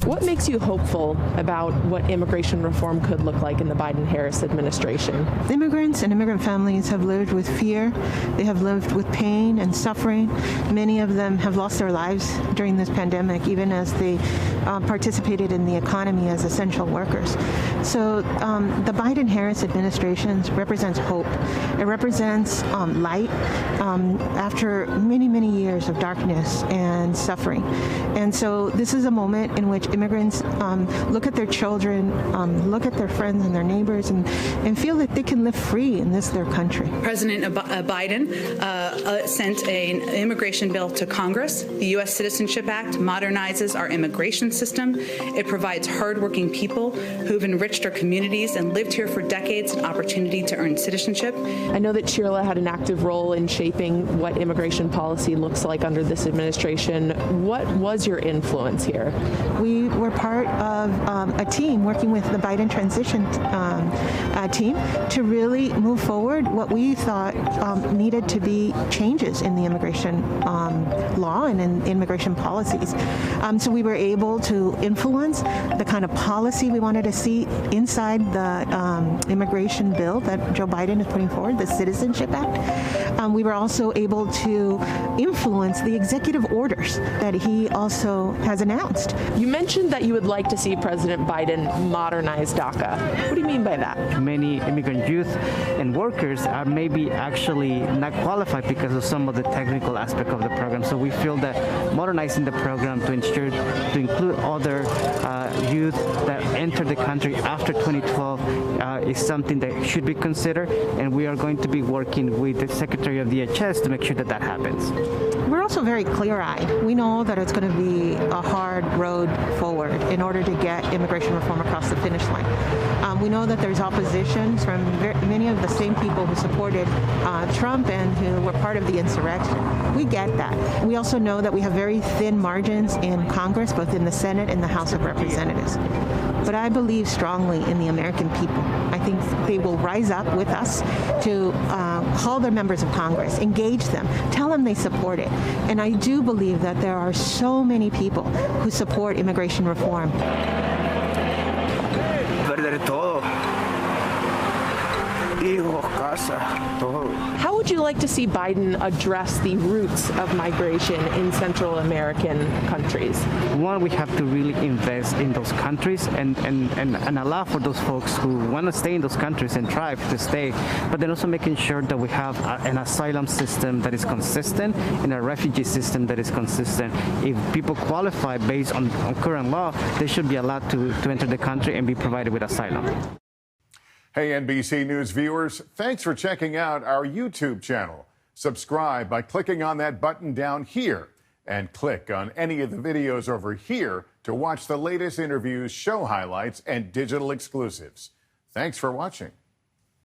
What makes you hopeful about what immigration reform could look like in the Biden-Harris administration? Immigrants and immigrant families have lived with fear. They have lived with pain and suffering. Many of them have lost their lives during this pandemic, even as they participated in the economy as essential workers. So the Biden-Harris administration represents hope. It represents light after many, many years of darkness and suffering. And so this is a moment in which immigrants look at their children, look at their friends and their neighbors, and feel that they can live free in their country. President Biden sent an immigration bill to Congress. The U.S. Citizenship Act modernizes our immigration system. It provides hardworking people who've enriched our communities and lived here for decades an opportunity to earn citizenship. I know that Sheila had an active role in shaping what immigration policy looks like under this administration. What was your influence here? We were part of a team working with the Biden transition team to really move forward what we thought needed to be changes in the immigration law and in immigration policies. So we were able to influence the kind of policy we wanted to see inside the immigration bill that Joe Biden is putting forward, the Citizenship Act. We were also able to influence the executive orders that he also has announced. You mentioned that you would like to see President Biden modernize DACA. What do you mean by that? Many immigrant youth and workers are maybe actually not qualified because of some of the technical aspect of the program. So we feel that modernizing the program to ensure to include other youth that enter the country after 2012 is something that should be considered, and we are going to be working with the Secretary of DHS to make sure that that happens. We're also very clear-eyed. We know that it's going to be a hard road forward in order to get immigration reform across the finish line. We know that there's opposition from many of the same people who supported Trump and who were part of the insurrection. We get that. We also know that we have very thin margins in Congress, both in the Senate and the House of Representatives. But I believe strongly in the American people. I think they will rise up with us to call their members of Congress, engage them, tell them they support it. And I do believe that there are so many people who support immigration reform. Perder todo. Hijos, casa, todo. How would you like to see Biden address the roots of migration in Central American countries? One, we have to really invest in those countries and allow for those folks who want to stay in those countries and thrive to stay, but then also making sure that we have an asylum system that is consistent and a refugee system that is consistent. If people qualify based on current law, they should be allowed to enter the country and be provided with asylum. Hey, NBC News viewers, thanks for checking out our YouTube channel. Subscribe by clicking on that button down here and click on any of the videos over here to watch the latest interviews, show highlights, and digital exclusives. Thanks for watching.